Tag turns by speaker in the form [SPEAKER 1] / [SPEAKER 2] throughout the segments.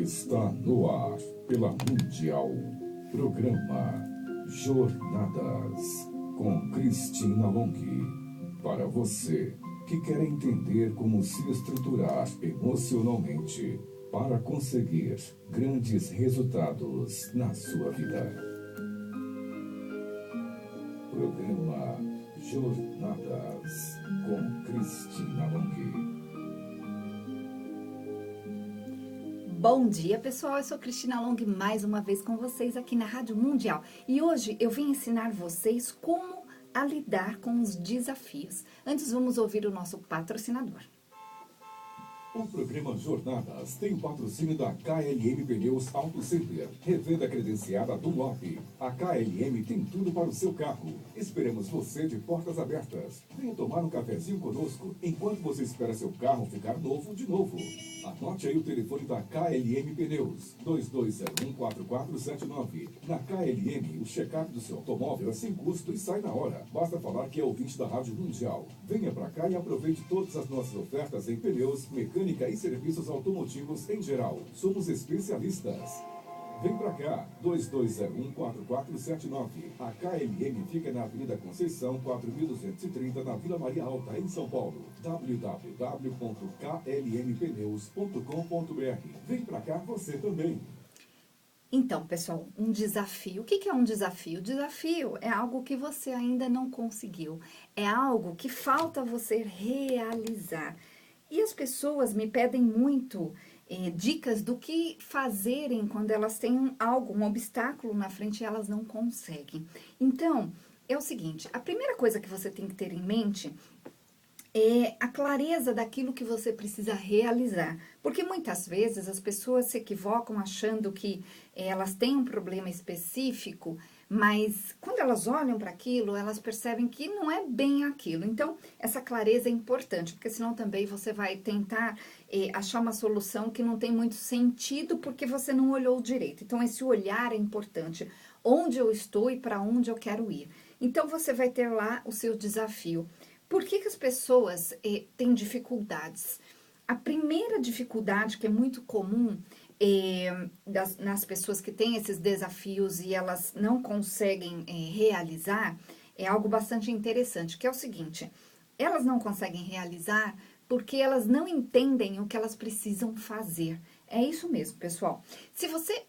[SPEAKER 1] Está no ar, pela Mundial, programa Jornadas, com Cristina Long. Para você que quer entender como se estruturar emocionalmente para conseguir grandes resultados na sua vida. Programa Jornadas, com Cristina Long.
[SPEAKER 2] Bom dia, pessoal, eu sou Cristina Long, mais uma vez com vocês aqui na Rádio Mundial. E hoje eu vim ensinar vocês como a lidar com os desafios. Antes, vamos ouvir o nosso patrocinador.
[SPEAKER 1] O programa Jornadas tem o patrocínio da KLM Pneus Auto Center, revenda credenciada Dunlop. A KLM tem tudo para o seu carro. Esperamos você de portas abertas. Venha tomar um cafezinho conosco enquanto você espera seu carro ficar novo de novo. Anote aí o telefone da KLM Pneus, 2201-4479. Na KLM, o check-up do seu automóvel é sem custo e sai na hora. Basta falar que é ouvinte da Rádio Mundial. Venha pra cá e aproveite todas as nossas ofertas em pneus, mecânica e serviços automotivos em geral. Somos especialistas. Vem pra cá, 2201-4479. A KLM fica na Avenida Conceição, 4230, na Vila Maria Alta, em São Paulo. www.klmpneus.com.br. Vem pra cá você também.
[SPEAKER 2] Então, pessoal, um desafio. O que é um desafio? Desafio é algo que você ainda não conseguiu. É algo que falta você realizar. E as pessoas me pedem muito dicas do que fazerem quando elas têm algo, um obstáculo na frente e elas não conseguem. Então, é o seguinte, a primeira coisa que você tem que ter em mente é a clareza daquilo que você precisa realizar. Porque muitas vezes as pessoas se equivocam achando que elas têm um problema específico, mas quando elas olham para aquilo, elas percebem que não é bem aquilo. Então, essa clareza é importante, porque senão também você vai tentar achar uma solução que não tem muito sentido, porque você não olhou direito. Então, esse olhar é importante. Onde eu estou e para onde eu quero ir. Então, você vai ter lá o seu desafio. Por que as pessoas têm dificuldades? A primeira dificuldade que é muito comum nas pessoas que têm esses desafios e elas não conseguem realizar, é algo bastante interessante, que é o seguinte, elas não conseguem realizar porque elas não entendem o que elas precisam fazer. É isso mesmo, pessoal. Se você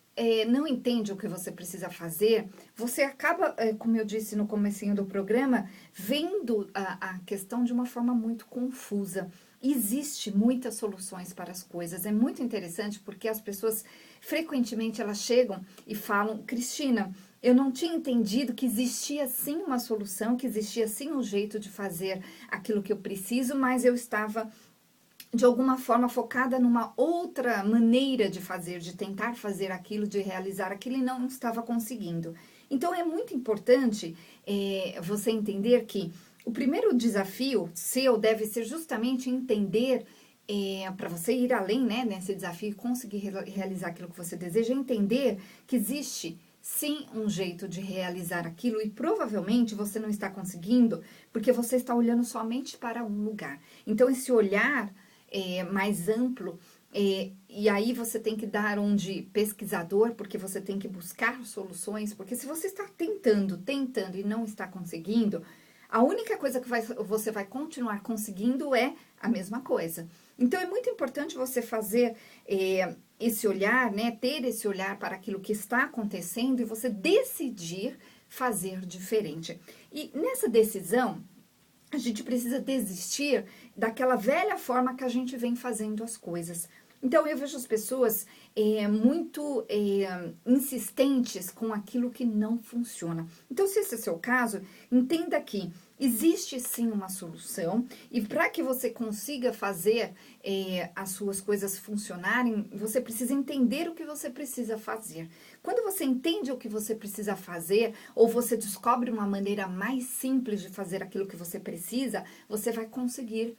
[SPEAKER 2] não entende o que você precisa fazer, você acaba, como eu disse no comecinho do programa, vendo a questão de uma forma muito confusa. Existe muitas soluções para as coisas, é muito interessante porque as pessoas frequentemente elas chegam e falam, Cristina, eu não tinha entendido que existia sim uma solução, que existia sim um jeito de fazer aquilo que eu preciso, mas eu estava de alguma forma focada numa outra maneira de fazer, de tentar fazer aquilo, de realizar aquilo e não estava conseguindo. Então é muito importante você entender que o primeiro desafio seu deve ser justamente entender, para você ir além, né, nesse desafio e conseguir realizar aquilo que você deseja, entender que existe sim um jeito de realizar aquilo e provavelmente você não está conseguindo porque você está olhando somente para um lugar. Então esse olhar mais amplo, e aí você tem que dar um de pesquisador, porque você tem que buscar soluções, porque se você está tentando e não está conseguindo, a única coisa que você vai continuar conseguindo é a mesma coisa. Então, é muito importante você fazer esse olhar, né, ter esse olhar para aquilo que está acontecendo e você decidir fazer diferente. E nessa decisão, a gente precisa desistir daquela velha forma que a gente vem fazendo as coisas. Então, eu vejo as pessoas muito insistentes com aquilo que não funciona. Então, se esse é o seu caso, entenda que existe sim uma solução e para que você consiga fazer as suas coisas funcionarem, você precisa entender o que você precisa fazer. Quando você entende o que você precisa fazer ou você descobre uma maneira mais simples de fazer aquilo que você precisa, você vai conseguir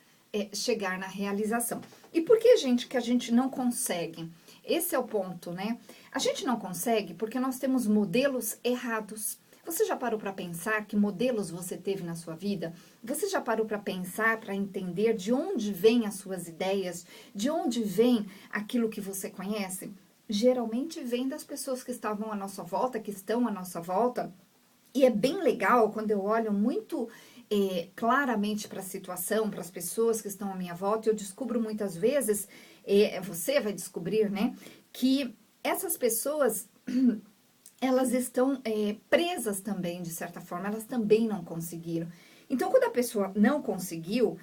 [SPEAKER 2] chegar na realização. E por que, gente, que a gente não consegue? Esse é o ponto, né? A gente não consegue porque nós temos modelos errados. Você já parou para pensar que modelos você teve na sua vida? Você já parou para pensar, para entender de onde vêm as suas ideias? De onde vem aquilo que você conhece? geralmente vem das pessoas que estavam à nossa volta, que estão à nossa volta. E é bem legal quando eu olho muito claramente para a situação, para as pessoas que estão à minha volta, eu descubro muitas vezes, você vai descobrir, né, que essas pessoas, elas estão presas também, de certa forma, elas também não conseguiram. Então, quando a pessoa não conseguiu,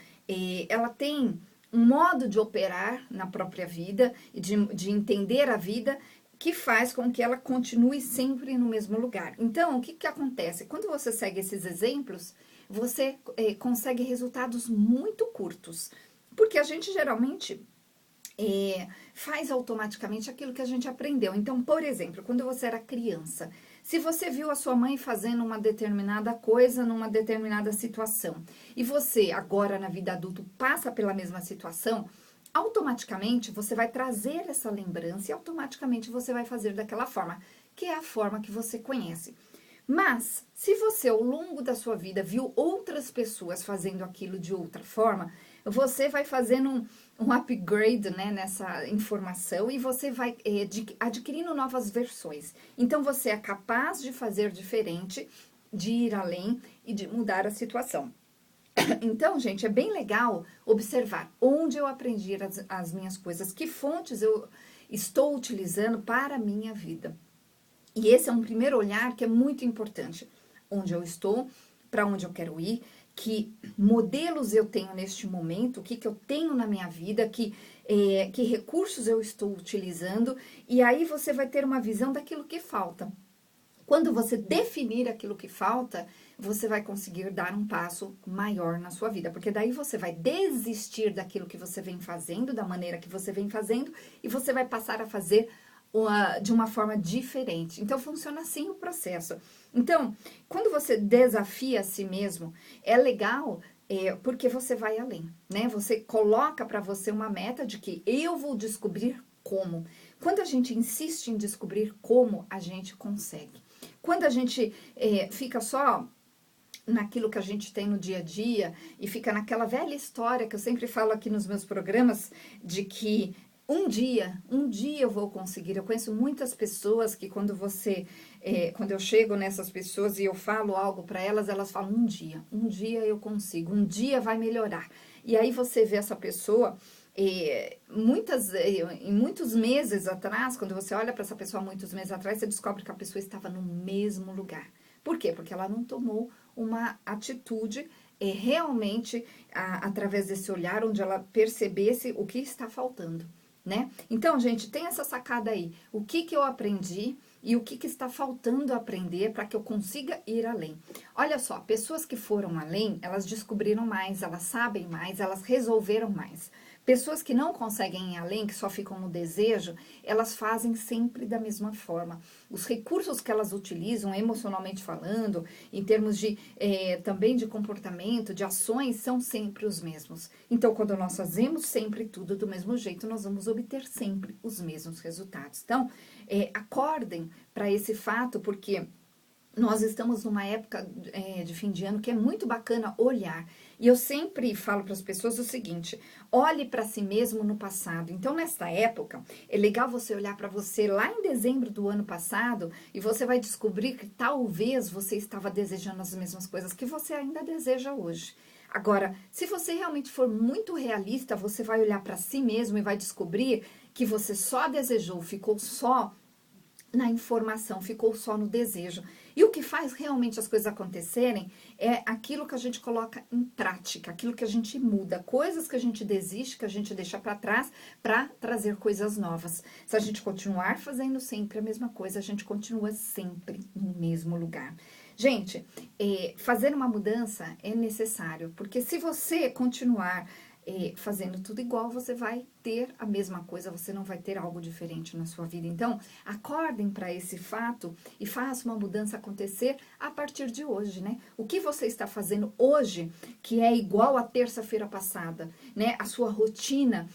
[SPEAKER 2] ela tem um modo de operar na própria vida, de entender a vida, que faz com que ela continue sempre no mesmo lugar. Então, o que que acontece? Quando você segue esses exemplos, você consegue resultados muito curtos. Porque a gente geralmente faz automaticamente aquilo que a gente aprendeu. Então, por exemplo, quando você era criança, se você viu a sua mãe fazendo uma determinada coisa numa determinada situação, e você agora na vida adulta passa pela mesma situação, automaticamente você vai trazer essa lembrança e automaticamente você vai fazer daquela forma, que é a forma que você conhece. Mas, se você ao longo da sua vida viu outras pessoas fazendo aquilo de outra forma, você vai fazendo um upgrade, né, nessa informação e você vai adquirindo novas versões. Então, você é capaz de fazer diferente, de ir além e de mudar a situação. Então, gente, é bem legal observar onde eu aprendi as minhas coisas, que fontes eu estou utilizando para a minha vida. E esse é um primeiro olhar que é muito importante. Onde eu estou, para onde eu quero ir, que modelos eu tenho neste momento, o que eu tenho na minha vida, que recursos eu estou utilizando, e aí você vai ter uma visão daquilo que falta. Quando você definir aquilo que falta, você vai conseguir dar um passo maior na sua vida, porque daí você vai desistir daquilo que você vem fazendo, da maneira que você vem fazendo, e você vai passar a fazer de uma forma diferente. Então, funciona assim o processo. Então, quando você desafia a si mesmo, é legal porque você vai além, né? Você coloca para você uma meta de que eu vou descobrir como. Quando a gente insiste em descobrir como, a gente consegue. Quando a gente fica só naquilo que a gente tem no dia a dia e fica naquela velha história que eu sempre falo aqui nos meus programas de que um dia eu vou conseguir. Eu conheço muitas pessoas que quando quando eu chego nessas pessoas e eu falo algo para elas, elas falam um dia eu consigo, um dia vai melhorar. E aí você vê essa pessoa em muitos meses atrás, quando você olha para essa pessoa muitos meses atrás, você descobre que a pessoa estava no mesmo lugar. Por quê? Porque ela não tomou uma atitude realmente através desse olhar, onde ela percebesse o que está faltando, né? Então, gente, tem essa sacada aí. O que eu aprendi e o que está faltando aprender para que eu consiga ir além. Olha só, pessoas que foram além, elas descobriram mais, elas sabem mais, elas resolveram mais. Pessoas que não conseguem ir além, que só ficam no desejo, elas fazem sempre da mesma forma. Os recursos que elas utilizam, emocionalmente falando, em termos de também de comportamento, de ações, são sempre os mesmos. Então, quando nós fazemos sempre tudo do mesmo jeito, nós vamos obter sempre os mesmos resultados. Então, acordem para esse fato, porque nós estamos numa época de fim de ano que é muito bacana olhar. E eu sempre falo para as pessoas o seguinte: olhe para si mesmo no passado. Então, nesta época, é legal você olhar para você lá em dezembro do ano passado e você vai descobrir que talvez você estava desejando as mesmas coisas que você ainda deseja hoje. Agora, se você realmente for muito realista, você vai olhar para si mesmo e vai descobrir que você só desejou, ficou só na informação, ficou só no desejo. E o que faz realmente as coisas acontecerem é aquilo que a gente coloca em prática, aquilo que a gente muda, coisas que a gente desiste, que a gente deixa para trás, para trazer coisas novas. Se a gente continuar fazendo sempre a mesma coisa, a gente continua sempre no mesmo lugar. Gente, fazer uma mudança é necessário, porque se você continuar fazendo tudo igual, você vai ter a mesma coisa, você não vai ter algo diferente na sua vida. Então, acordem para esse fato e façam uma mudança acontecer a partir de hoje, né? O que você está fazendo hoje, que é igual à terça-feira passada, né? A sua rotina,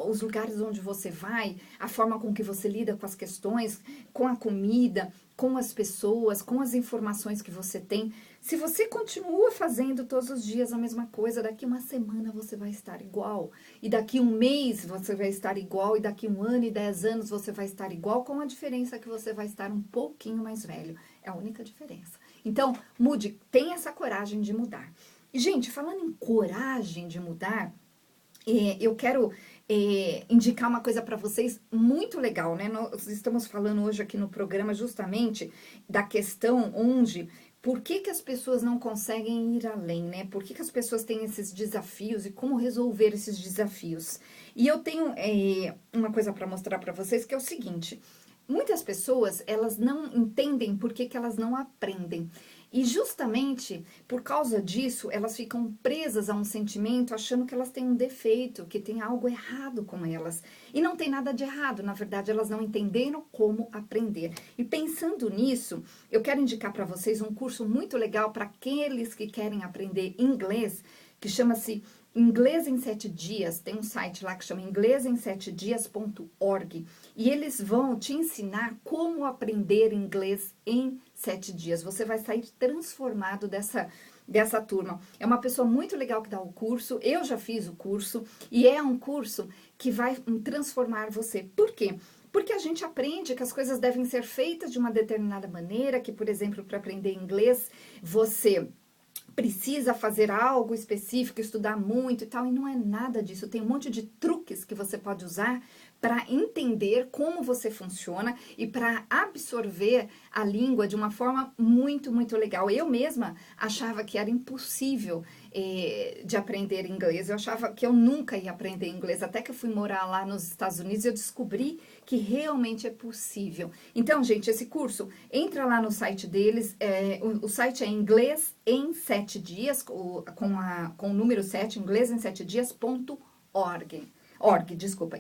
[SPEAKER 2] os lugares onde você vai, a forma com que você lida com as questões, com a comida, com as pessoas, com as informações que você tem. Se você continua fazendo todos os dias a mesma coisa, daqui uma semana você vai estar igual. E daqui um mês você vai estar igual. E daqui 1 ano e 10 anos você vai estar igual. Com a diferença que você vai estar um pouquinho mais velho. É a única diferença. Então, mude. Tenha essa coragem de mudar. E, gente, falando em coragem de mudar, eu quero indicar uma coisa para vocês muito legal, né? Nós estamos falando hoje aqui no programa justamente da questão onde, por que que as pessoas não conseguem ir além, né? Por que que as pessoas têm esses desafios e como resolver esses desafios? E eu tenho uma coisa para mostrar para vocês que é o seguinte: muitas pessoas, elas não entendem por que que elas não aprendem. E justamente por causa disso, elas ficam presas a um sentimento achando que elas têm um defeito, que tem algo errado com elas. E não tem nada de errado, na verdade, elas não entenderam como aprender. E pensando nisso, eu quero indicar para vocês um curso muito legal para aqueles que querem aprender inglês, que chama-se Inglês em 7 Dias. Tem um site lá que chama inglesemsetedias.org e eles vão te ensinar como aprender inglês em 7 dias. Você vai sair transformado dessa turma. É uma pessoa muito legal que dá o curso, eu já fiz o curso e é um curso que vai transformar você. Por quê? Porque a gente aprende que as coisas devem ser feitas de uma determinada maneira, que, por exemplo, para aprender inglês, você precisa fazer algo específico, estudar muito e tal, e não é nada disso. Tem um monte de truques que você pode usar para entender como você funciona e para absorver a língua de uma forma muito, muito legal. Eu mesma achava que era impossível de aprender inglês. Eu achava que eu nunca ia aprender inglês, até que eu fui morar lá nos Estados Unidos e eu descobri que realmente é possível. Então, gente, esse curso, entra lá no site deles, o site é Inglês em 7 Dias, com o número 7, inglesemsetedias.org.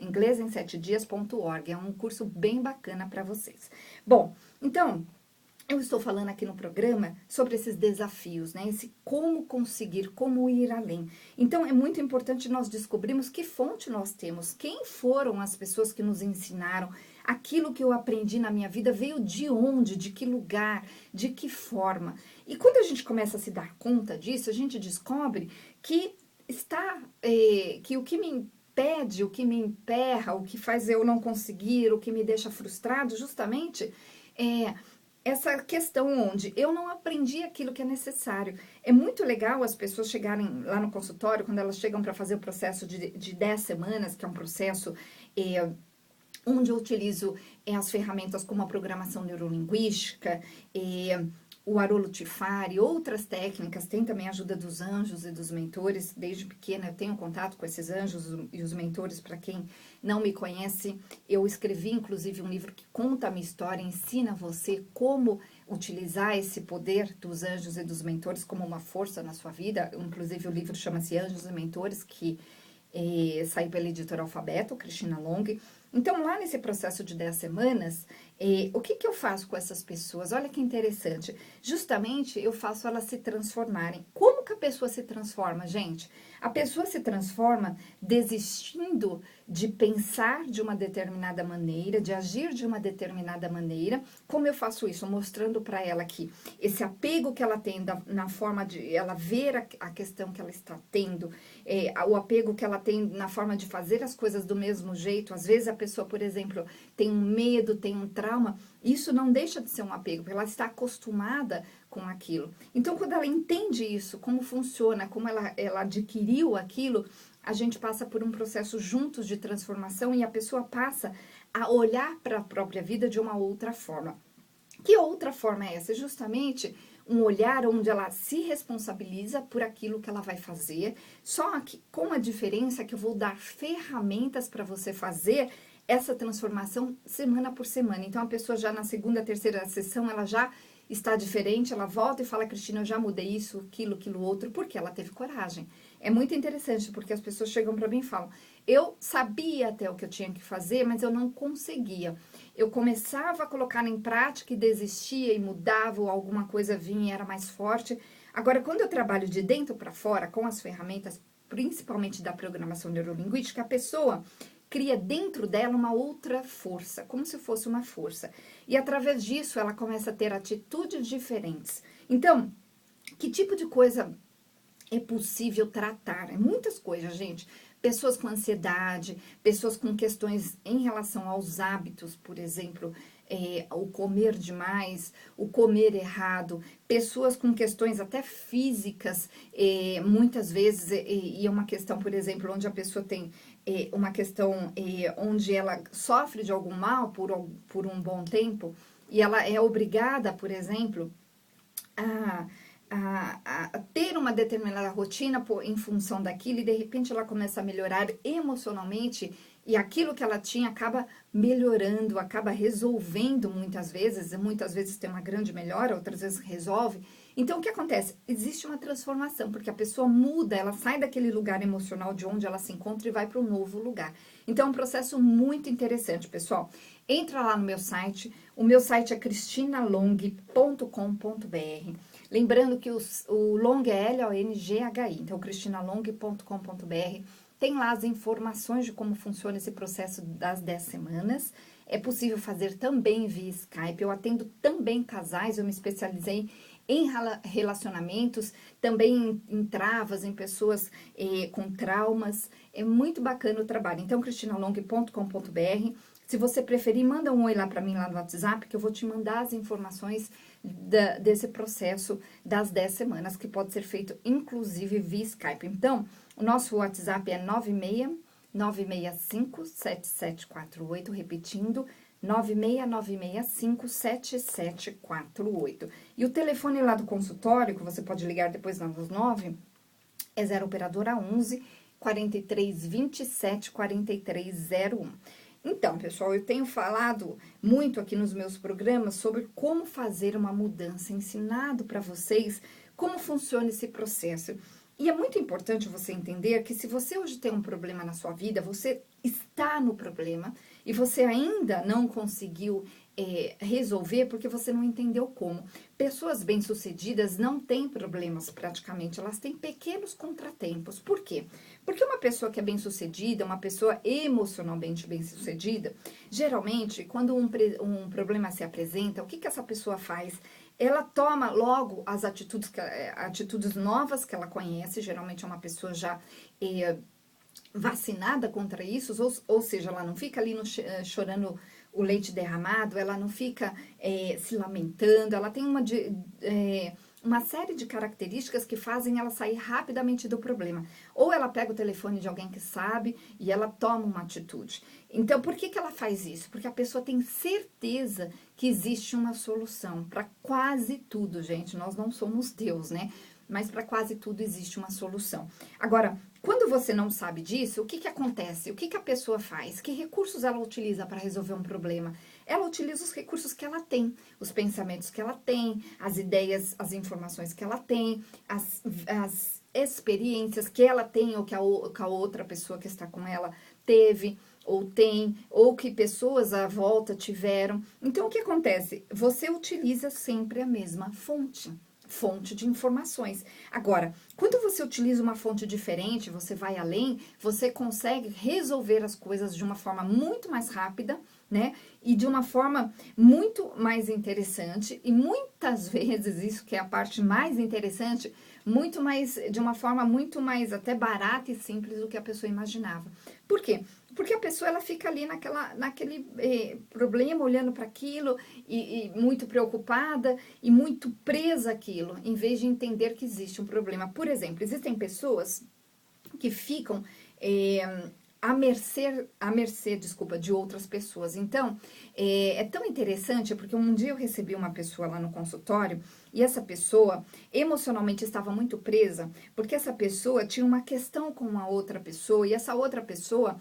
[SPEAKER 2] Inglesemsetedias.org. É um curso bem bacana para vocês. Bom, então, eu estou falando aqui no programa sobre esses desafios, né? Esse como conseguir, como ir além. Então, é muito importante nós descobrirmos que fonte nós temos, quem foram as pessoas que nos ensinaram, aquilo que eu aprendi na minha vida veio de onde, de que lugar, de que forma. E quando a gente começa a se dar conta disso, a gente descobre que que o que me impede, o que me emperra, o que faz eu não conseguir, o que me deixa frustrado, justamente essa questão onde eu não aprendi aquilo que é necessário. É muito legal as pessoas chegarem lá no consultório, quando elas chegam para fazer o processo de 10 semanas, que é um processo onde eu utilizo as ferramentas como a programação neurolinguística, o Haroldo Tifari, outras técnicas, tem também a ajuda dos anjos e dos mentores. Desde pequena eu tenho contato com esses anjos e os mentores. Para quem não me conhece, eu escrevi inclusive um livro que conta a minha história, ensina você como utilizar esse poder dos anjos e dos mentores como uma força na sua vida. Inclusive o livro chama-se Anjos e Mentores, que saiu pela editora Alfabeto, Cristina Long. Então, lá nesse processo de 10 semanas, o que eu faço com essas pessoas? Olha que interessante. Justamente, eu faço elas se transformarem. Como que a pessoa se transforma, gente? A pessoa se transforma desistindo de pensar de uma determinada maneira, de agir de uma determinada maneira. Como eu faço isso? Mostrando para ela que esse apego que ela tem na forma de ela ver a questão que ela está tendo, o apego que ela tem na forma de fazer as coisas do mesmo jeito. Às vezes a pessoa, por exemplo, tem um medo, tem um trauma, isso não deixa de ser um apego, porque ela está acostumada com aquilo. Então, quando ela entende isso, como funciona, como ela adquiriu aquilo, a gente passa por um processo juntos de transformação e a pessoa passa a olhar para a própria vida de uma outra forma. Que outra forma é essa? Justamente um olhar onde ela se responsabiliza por aquilo que ela vai fazer, só que com a diferença que eu vou dar ferramentas para você fazer essa transformação semana por semana. Então, a pessoa já na segunda, terceira sessão, ela já está diferente, ela volta e fala, Cristina, eu já mudei isso, aquilo outro, porque ela teve coragem. É muito interessante, porque as pessoas chegam para mim e falam, eu sabia até o que eu tinha que fazer, mas eu não conseguia. Eu começava a colocar em prática e desistia e mudava, ou alguma coisa vinha e era mais forte. Agora, quando eu trabalho de dentro para fora, com as ferramentas, principalmente da programação neurolinguística, a pessoa cria dentro dela uma outra força, como se fosse uma força. E através disso, ela começa a ter atitudes diferentes. Então, Que tipo de coisa é possível tratar? É muitas coisas, gente. Pessoas com ansiedade, pessoas com questões em relação aos hábitos, por exemplo, o comer demais, o comer errado, pessoas com questões até físicas, muitas vezes, e é uma questão, por exemplo, onde a pessoa tem uma questão onde ela sofre de algum mal por um bom tempo, e ela é obrigada, por exemplo, a ter uma determinada rotina em função daquilo, e de repente ela começa a melhorar emocionalmente, e aquilo que ela tinha acaba melhorando, acaba resolvendo muitas vezes tem uma grande melhora, outras vezes resolve. Então, o que acontece? Existe uma transformação, porque a pessoa muda, ela sai daquele lugar emocional de onde ela se encontra e vai para um novo lugar. Então, é um processo muito interessante, pessoal. Entra lá no meu site, o meu site é cristinalong.com.br. Lembrando que o Long é L-O-N-G-H-I, então cristinalong.com.br. Tem lá as informações de como funciona esse processo das 10 semanas. É possível fazer também via Skype. Eu atendo também casais, eu me especializei em relacionamentos, também em travas, em pessoas com traumas. É muito bacana o trabalho. Então, cristinalong.com.br. Se você preferir, manda um oi lá para mim lá no WhatsApp, que eu vou te mandar as informações desse processo das 10 semanas, que pode ser feito inclusive via Skype. Então, o nosso WhatsApp é 969657748, repetindo, 969657748. E o telefone lá do consultório, que você pode ligar depois das 9, é 0 operadora 11 4327 4301. Então, pessoal, eu tenho falado muito aqui nos meus programas sobre como fazer uma mudança, ensinado para vocês como funciona esse processo. E é muito importante você entender que se você hoje tem um problema na sua vida, você está no problema e você ainda não conseguiu resolver porque você não entendeu como. Pessoas bem-sucedidas não têm problemas praticamente, elas têm pequenos contratempos. Por quê? Porque uma pessoa que é bem-sucedida, uma pessoa emocionalmente bem-sucedida, geralmente, quando um problema se apresenta, o que essa pessoa faz? Ela toma logo as atitudes novas que ela conhece, geralmente é uma pessoa já vacinada contra isso, ou seja, ela não fica ali chorando o leite derramado, ela não fica se lamentando, ela tem uma série de características que fazem ela sair rapidamente do problema. Ou ela pega o telefone de alguém que sabe e ela toma uma atitude. Então, por que ela faz isso? Porque a pessoa tem certeza que existe uma solução para quase tudo, gente. Nós não somos Deus, né? Mas para quase tudo existe uma solução. Agora, quando você não sabe disso, o que acontece? O que a pessoa faz? Que recursos ela utiliza para resolver um problema? Ela utiliza os recursos que ela tem, os pensamentos que ela tem, as ideias, as informações que ela tem, as experiências que ela tem ou que a outra pessoa que está com ela teve ou tem, ou que pessoas à volta tiveram. Então, o que acontece? Você utiliza sempre a mesma fonte de informações. Agora, quando você utiliza uma fonte diferente, você vai além, você consegue resolver as coisas de uma forma muito mais rápida, né? E de uma forma muito mais interessante, e muitas vezes, isso que é a parte mais interessante, de uma forma muito mais até barata e simples do que a pessoa imaginava. Por quê? Porque a pessoa, ela fica ali naquele problema, olhando para aquilo, e muito preocupada, e muito presa àquilo, em vez de entender que existe um problema. Por exemplo, existem pessoas que ficam à mercê, de outras pessoas. Então, é tão interessante, porque um dia eu recebi uma pessoa lá no consultório, e essa pessoa emocionalmente estava muito presa, porque essa pessoa tinha uma questão com uma outra pessoa, e essa outra pessoa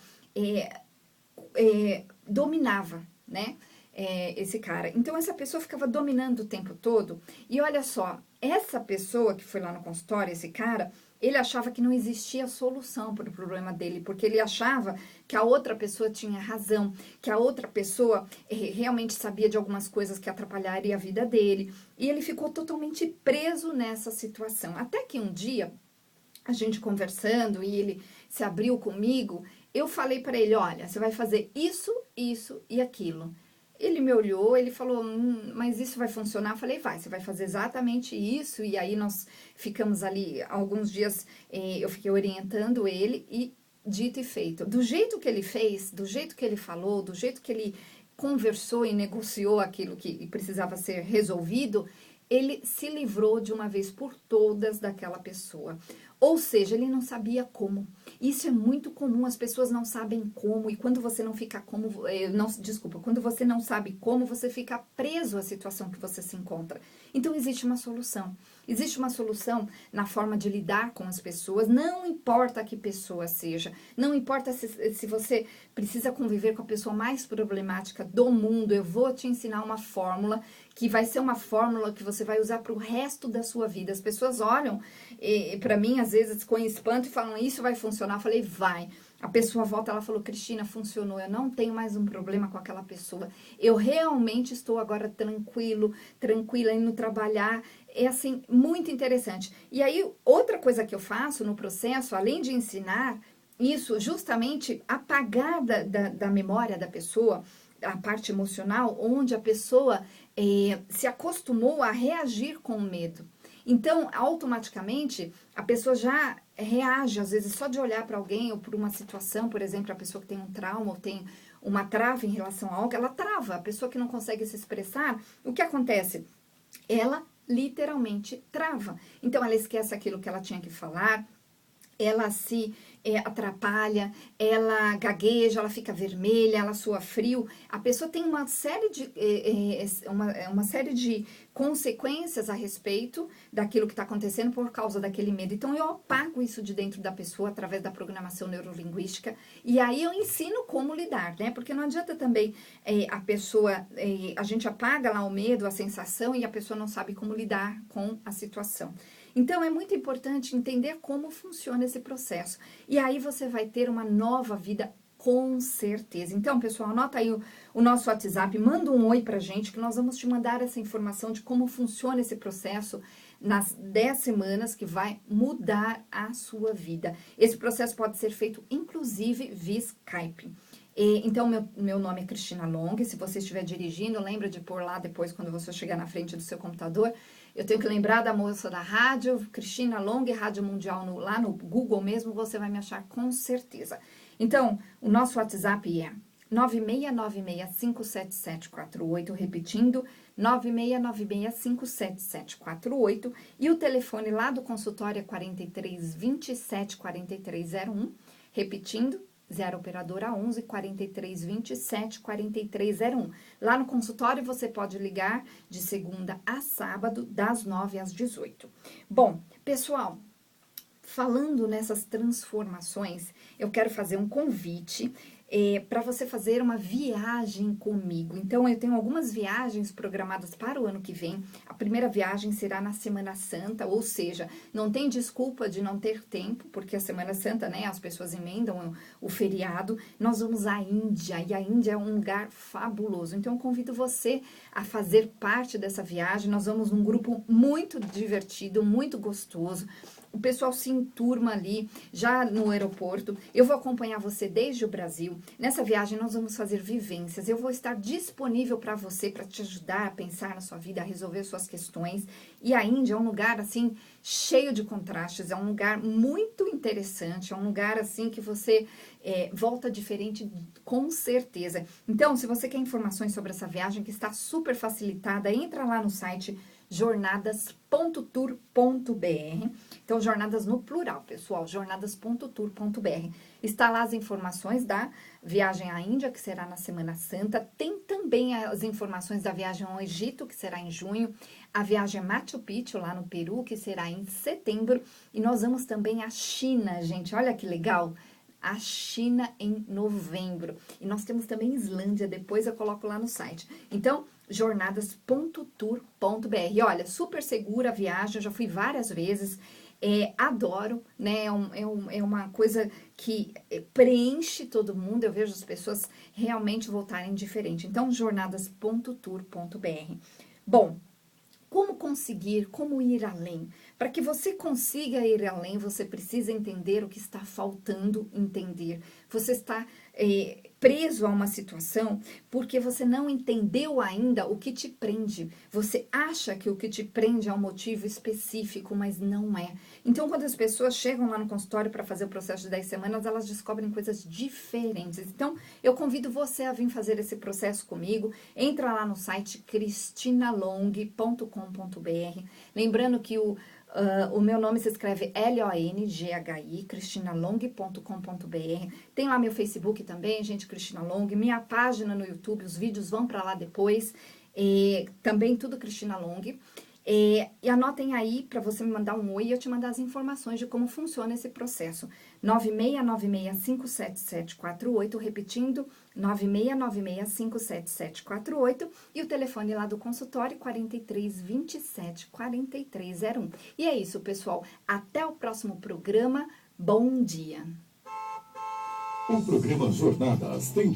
[SPEAKER 2] dominava, né? Esse cara. Então, essa pessoa ficava dominando o tempo todo. E olha só, essa pessoa que foi lá no consultório, esse cara, ele achava que não existia solução para o problema dele, porque ele achava que a outra pessoa tinha razão, que a outra pessoa realmente sabia de algumas coisas que atrapalhariam a vida dele. E ele ficou totalmente preso nessa situação. Até que um dia, a gente conversando, e ele se abriu comigo, eu falei para ele, olha, você vai fazer isso, isso e aquilo. Ele me olhou, ele falou, mas isso vai funcionar? Eu falei, vai, você vai fazer exatamente isso. E aí nós ficamos ali alguns dias, eu fiquei orientando ele e dito e feito. Do jeito que ele fez, do jeito que ele falou, do jeito que ele conversou e negociou aquilo que precisava ser resolvido, ele se livrou de uma vez por todas daquela pessoa. Ou seja, ele não sabia como. Isso é muito comum, as pessoas não sabem como, e quando você não fica como, quando você não sabe como, você fica preso à situação que você se encontra. Então existe uma solução. Existe uma solução na forma de lidar com as pessoas, não importa que pessoa seja, não importa se você precisa conviver com a pessoa mais problemática do mundo, eu vou te ensinar uma fórmula que vai ser uma fórmula que você vai usar para o resto da sua vida. As pessoas olham para mim, às vezes, com espanto e falam, isso vai funcionar? Eu falei, vai. A pessoa volta, ela falou, Cristina, funcionou, eu não tenho mais um problema com aquela pessoa. Eu realmente estou agora tranquila, indo trabalhar. É, assim, muito interessante. E aí, outra coisa que eu faço no processo, além de ensinar isso, justamente apagar da memória da pessoa, a parte emocional, onde a pessoa se acostumou a reagir com medo. Então, automaticamente, a pessoa já reage, às vezes, só de olhar para alguém ou por uma situação, por exemplo, a pessoa que tem um trauma ou tem uma trava em relação a algo, ela trava. A pessoa que não consegue se expressar, o que acontece? Ela literalmente trava. Então, ela esquece aquilo que ela tinha que falar, ela se atrapalha, ela gagueja, ela fica vermelha, ela sua frio. A pessoa tem uma série uma série de consequências a respeito daquilo que está acontecendo por causa daquele medo. Então, eu apago isso de dentro da pessoa através da programação neurolinguística e aí eu ensino como lidar, né? Porque não adianta também a pessoa, a gente apaga lá o medo, a sensação e a pessoa não sabe como lidar com a situação. Então, é muito importante entender como funciona esse processo. E aí você vai ter uma nova vida com certeza. Então, pessoal, anota aí o nosso WhatsApp, manda um oi pra gente, que nós vamos te mandar essa informação de como funciona esse processo nas 10 semanas que vai mudar a sua vida. Esse processo pode ser feito, inclusive, via Skype. Então, meu nome é Cristina Long. Se você estiver dirigindo, lembra de pôr lá depois, quando você chegar na frente do seu computador. Eu tenho que lembrar da moça da rádio, Cristina Long, Rádio Mundial, lá no Google mesmo, você vai me achar com certeza. Então, o nosso WhatsApp é 9696577748, repetindo, 9696577748, e o telefone lá do consultório é 4327-4301, repetindo, 0 operadora 11 4327 4301. Lá no consultório você pode ligar de segunda a sábado, das 9 às 18. Bom, pessoal, falando nessas transformações, eu quero fazer um convite para você fazer uma viagem comigo. Então, eu tenho algumas viagens programadas para o ano que vem. A primeira viagem será na Semana Santa, ou seja, não tem desculpa de não ter tempo, porque a Semana Santa, né, as pessoas emendam o feriado. Nós vamos à Índia, e a Índia é um lugar fabuloso. Então, eu convido você a fazer parte dessa viagem. Nós vamos num grupo muito divertido, muito gostoso. O pessoal se enturma ali, já no aeroporto. Eu vou acompanhar você desde o Brasil. Nessa viagem, nós vamos fazer vivências. Eu vou estar disponível para você, para te ajudar a pensar na sua vida, a resolver suas questões. E a Índia é um lugar, assim, cheio de contrastes. É um lugar muito interessante. É um lugar, assim, que você volta diferente, com certeza. Então, se você quer informações sobre essa viagem, que está super facilitada, entra lá no site jornadas.tour.br. Então, jornadas no plural, pessoal, jornadas.tour.br. Está lá as informações da viagem à Índia, que será na Semana Santa. Tem também as informações da viagem ao Egito, que será em junho. A viagem a Machu Picchu, lá no Peru, que será em setembro. E nós vamos também à China, gente. Olha que legal! A China em novembro. E nós temos também Islândia, depois eu coloco lá no site. Então, jornadas.tour.br. Olha, super segura a viagem, eu já fui várias vezes, adoro, né? É uma coisa que preenche todo mundo, eu vejo as pessoas realmente voltarem diferente. Então, jornadas.tour.br. Bom, como conseguir, como ir além? Para que você consiga ir além, você precisa entender o que está faltando entender. Você está preso a uma situação porque você não entendeu ainda o que te prende. Você acha que o que te prende é um motivo específico, mas não é. Então, quando as pessoas chegam lá no consultório para fazer o processo de 10 semanas, elas descobrem coisas diferentes. Então, eu convido você a vir fazer esse processo comigo. Entra lá no site cristinalong.com.br. Lembrando que o meu nome se escreve L-O-N-G-H-I, cristinalong.com.br. Tem lá meu Facebook também, gente, Cristina Long. Minha página no YouTube, os vídeos vão para lá depois. Também tudo Cristina Long. E anotem aí para você me mandar um oi e eu te mandar as informações de como funciona esse processo. 9696577748, repetindo, 9696577748 e o telefone lá do consultório 4327-4301. E é isso, pessoal. Até o próximo programa. Bom dia.
[SPEAKER 1] O programa Jornadas tem